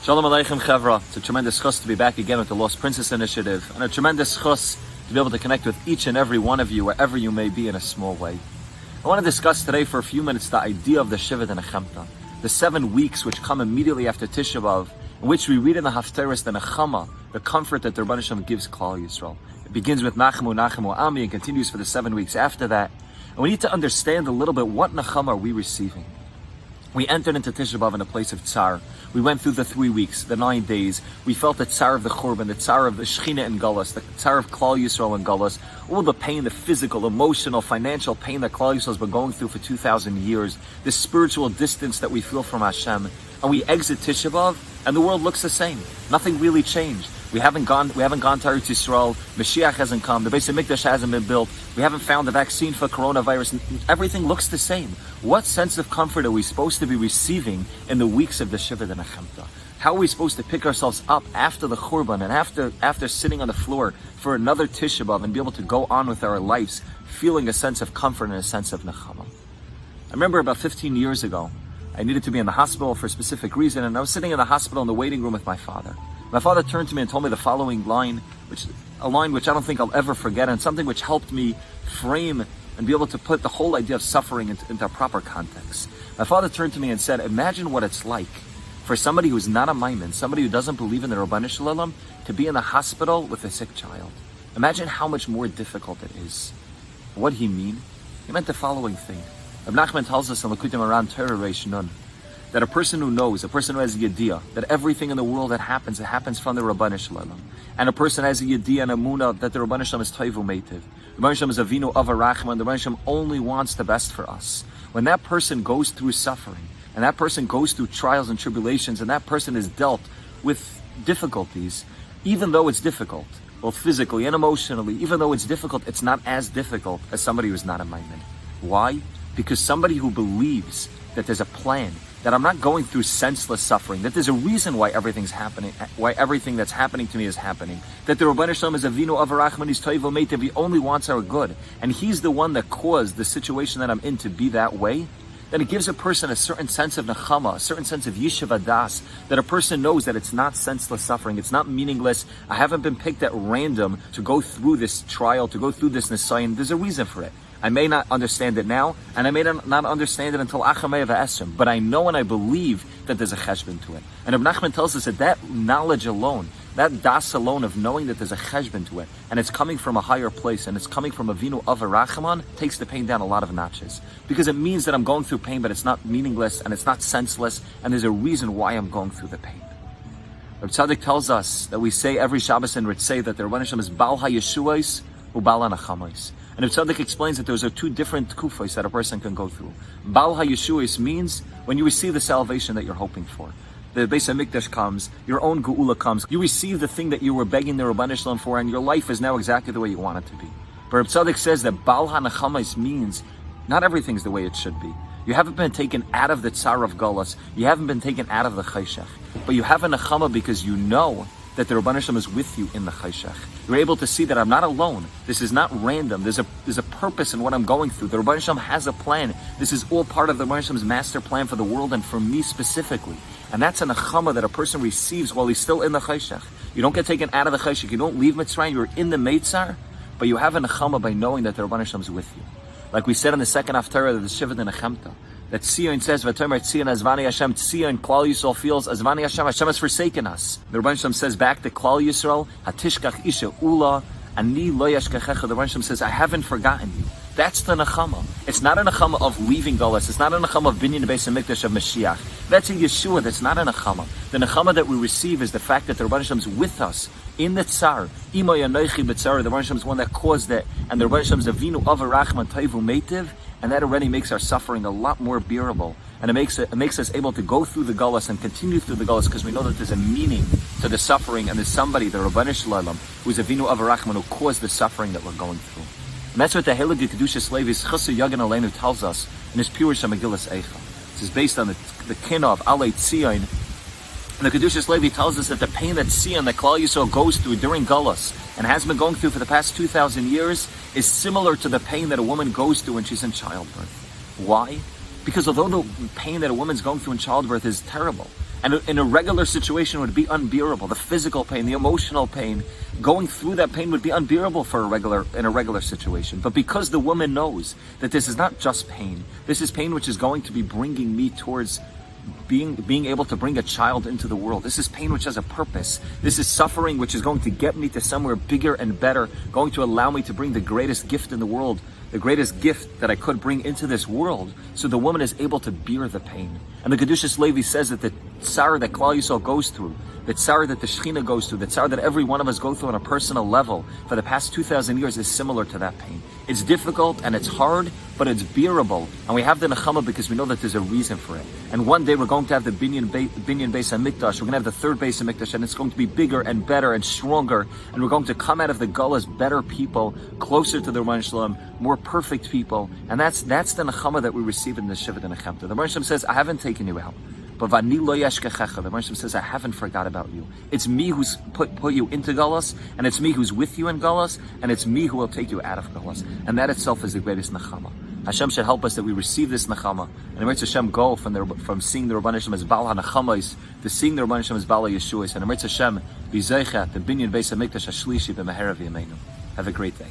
Shalom Aleichem Chevra. It's a tremendous chus to be back again with the Lost Princess Initiative, and a tremendous chus to be able to connect with each and every one of you wherever you may be in a small way. I want to discuss today for a few minutes the idea of the SheBah and Nechemta, the 7 weeks which come immediately after Tisha B'Av, in which we read in the Haftarah the Nechama, the comfort that the Rebbe Nachman gives Klal Yisrael. It begins with Nachmu, Nachmu, Ami, and continues for the 7 weeks after that. And we need to understand a little bit what Nechama are we receiving. We entered into Tisha B'Av in a place of tsar. We went through the 3 weeks, the 9 days. We felt the tsar of the Churban, the tsar of the Shechina and Galus, the tsar of Klal Yisrael and Galus, all the pain, the physical, emotional, financial pain that Klal Yisrael has been going through for 2,000 years, the spiritual distance that we feel from Hashem. And we exit Tisha B'Av, and the world looks the same. Nothing really changed. We haven't gone to Eretz Yisrael. Mashiach hasn't come. The Beis HaMikdash hasn't been built. We haven't found the vaccine for coronavirus. Everything looks the same. What sense of comfort are we supposed to be receiving in the weeks of the SheBah and Nechemta? How are we supposed to pick ourselves up after the Churban and after sitting on the floor for another Tisha B'Av and be able to go on with our lives, feeling a sense of comfort and a sense of Nechama? I remember about 15 years ago, I needed to be in the hospital for a specific reason, and I was sitting in the hospital in the waiting room with my father. My father turned to me and told me the following line, which I don't think I'll ever forget, and something which helped me frame and be able to put the whole idea of suffering into a proper context. My father turned to me and said, imagine what it's like for somebody who's not a Maimon, somebody who doesn't believe in the Rabbanu Shalom, to be in the hospital with a sick child. Imagine how much more difficult it is. What did he mean? He meant the following thing. Rebbe Nachman tells us in L'Kutim Aran Torah Reish Nun, that a person who knows, a person who has a yediyah, that everything in the world that happens, it happens from the Rabbanu Shalom. And a person has a yediyah and a munah that the Rabbanu Shalom is toivu meitiv. The Rabbanu Shalom is avinu avarachman. The Rabbanu Shalom only wants the best for us. When that person goes through suffering, and that person goes through trials and tribulations, and that person is dealt with difficulties, even though it's difficult, both physically and emotionally, even though it's difficult, it's not as difficult as somebody who's not a Maimon. Why? Because somebody who believes that there's a plan, that I'm not going through senseless suffering, that there's a reason why everything's happening, why everything that's happening to me is happening, that the Rabbanu Shalom is avinu avarachman, he's toivu meitiv, he only wants our good, and he's the one that caused the situation that I'm in to be that way, then it gives a person a certain sense of nechama, a certain sense of yishuv, that a person knows that it's not senseless suffering, it's not meaningless. I haven't been picked at random to go through this trial, to go through this nisayon. There's a reason for it. I may not understand it now, and I may not understand it until HaMeor v'esrim, but I know and I believe that there's a cheshbon to it. And Rebbe Nachman tells us that knowledge alone, that das alone of knowing that there's a cheshbon to it, and it's coming from a higher place, and it's coming from avinu avarachman, takes the pain down a lot of notches. Because it means that I'm going through pain, but it's not meaningless, and it's not senseless, and there's a reason why I'm going through the pain. Reb Tzaddik tells us that we say every Shabbos in Ritzei that the Rebbe Nachman is Bal HaYeshuos u'Bal HaNechamos. And Reb Tzaddik explains that those are two different kufos that a person can go through. Bal HaYeshuos means when you receive the salvation that you're hoping for. The Beis HaMikdash comes, your own geula comes, you receive the thing that you were begging the Rabbanu Shalom for, and your life is now exactly the way you want it to be. But Reb Tzaddik says that Bal HaNechamos means not everything's the way it should be. You haven't been taken out of the tsar of Galus, you haven't been taken out of the chayshech, but you have a nechama because you know that the Rabbanu Shalom is with you in the chayshech. You're able to see that I'm not alone. This is not random. There's a purpose in what I'm going through. The Rabbanu Shalom has a plan. This is all part of the Rabbanu Shalom's master plan for the world and for me specifically. And that's a nechama that a person receives while he's still in the chayshech. You don't get taken out of the chayshech. You don't leave Mitzrayim. You're in the Meitzar, but you have a nechama by knowing that the Rabbanu Shalom is with you. Like we said in the second Haftarah of the SheBah and Nechemta, that Tzion says, "V'tomer Tzion Azvani Hashem." Tzion, Klal Yisrael feels Azvani Hashem. Hashem has forsaken us. The Rebbe Shalom says back to Klal Yisrael, "Hatishkach isha ula ani lo yashkachecha." The Rebbe Shalom says, "I haven't forgotten you." That's the nechama. It's not a nechama of leaving Galus. It's not a nechama of Binyomin Beis HaMikdash of Mashiach. That's a Yeshua. That's not a nechama. The nechama that we receive is the fact that the Rebbe Shalom is with us in the tsar. Imo yanoichi b'tzar. The Rebbe Shalom is one that caused it, and the Rebbe Shalom is avinu avarachman toivu meitiv. And that already makes our suffering a lot more bearable. And it makes us able to go through the Galus and continue through the Galus because we know that there's a meaning to the suffering and there's somebody, the Rabbanu Shalom, who's Avinu Avarachman, who caused the suffering that we're going through. And that's what the Heilige Kedusha Levi's Chassid Yagan Aleinu tells us in his Pirush HaMegillas Eicha. This is based on the Kina of Alei Tzion. And the Kedushas Levi tells us that the pain that Tzion, that Klal Yisrael goes through during Galus, and has been going through for the past 2,000 years, is similar to the pain that a woman goes through when she's in childbirth. Why? Because although the pain that a woman's going through in childbirth is terrible, And in a regular situation would be unbearable. The physical pain, the emotional pain, going through that pain would be unbearable in a regular situation. But because the woman knows that this is not just pain, this is pain which is going to be bringing me towards being able to bring a child into the world. This is pain which has a purpose. This is suffering which is going to get me to somewhere bigger and better, going to allow me to bring the greatest gift in the world, the greatest gift that I could bring into this world. So the woman is able to bear the pain. And the Kedushas Levi says that the tsar that Klal Yisrael goes through, the tsar that the Shechina goes through, the tsar that every one of us go through on a personal level for the past 2,000 years is similar to that pain. It's difficult and it's hard, but it's bearable. And we have the Nechama because we know that there's a reason for it. And one day we're going to have the Binyan Beis HaMikdash, we're going to have the third Beis HaMikdash, and it's going to be bigger and better and stronger. And we're going to come out of the Gullahs better people, closer to the Rebbe Shalom, more perfect people. And that's the Nechama that we receive in the Shiva de Nechemta. The Rebbe Shalom says, I haven't taken you out. But Vani lo yeshkechecha, the Hashem says, I haven't forgot about you. It's me who's put you into Galus, and it's me who's with you in Galus, and it's me who will take you out of Galus. And that itself is the greatest Nechama. Hashem should help us that we receive this Nechama. And Eretz Hashem go from seeing the Rebbe Nachman as Bal HaNechamais to seeing the Rebbe Nachman as Bal HaYeshuas. And Eretz Hashem be Zeichet, the Binyan Beis HaMikdash HaShlishi b'Mehera v'Yameinu. Have a great day.